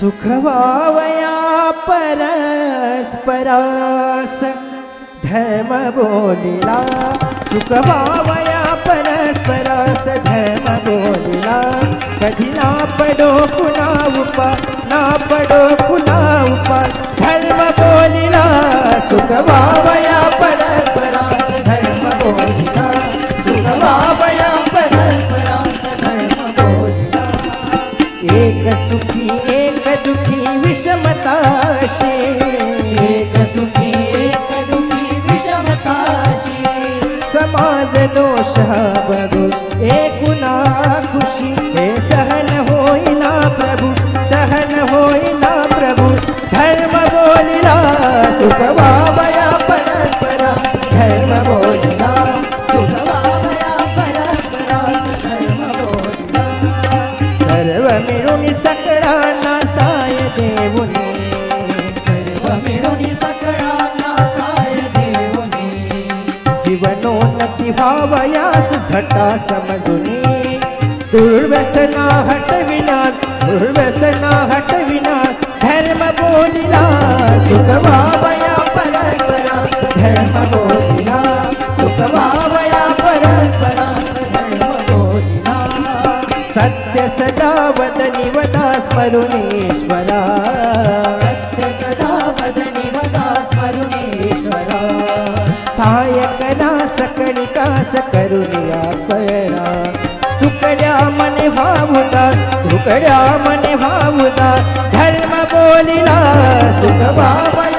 सुखवावया परस्परास धर्म बोलिला, सुखवावया परस्परास धर्म बोलिला, कधी ना पडो पुन्हा उपास, ना पडो पुन्हा उपास, धर्म बोलिला, सुखवावया परस्परास धर्म बोलिला, सुखवावया परस्परास धर्म बोलिला, एक सुखी एक दुखी विषमताशी, एक सुखी एक दुखी विषमताशी, समाज दोष बघू एकुणा खुशी, हे सहन होईना प्रभू, सहन होईना प्रभू, धर्म बोलिला, सुखवावया परस्परा धर्म बोलिला, सुखवावया परस्परा धर्म बोलिला, सर्व मिळून सकळांना साय देऊनी, सर्व मिळून सकळांना साय देऊनी, जीवनोन्नती व्हावयास घटा समजुनी, दुर्व्यसना हटविनाश, दुर्व्यसना हटविनाश, धर्म बोलिला, सुखवावया परस्परा धर्म बोलिला, सुखवावया परस्परा धर्म बोलिला, सत्य सदा वदनी वदा स्मरुनीश्वरा, सत्य सदा वदनी वदा स्मरुनीश्वरा, सायकना सकळिकास करुनिया परा, तुकड्या मने भावुदा, तुकड्या मने भावुदा, धर्म बोलिला, सुखवावया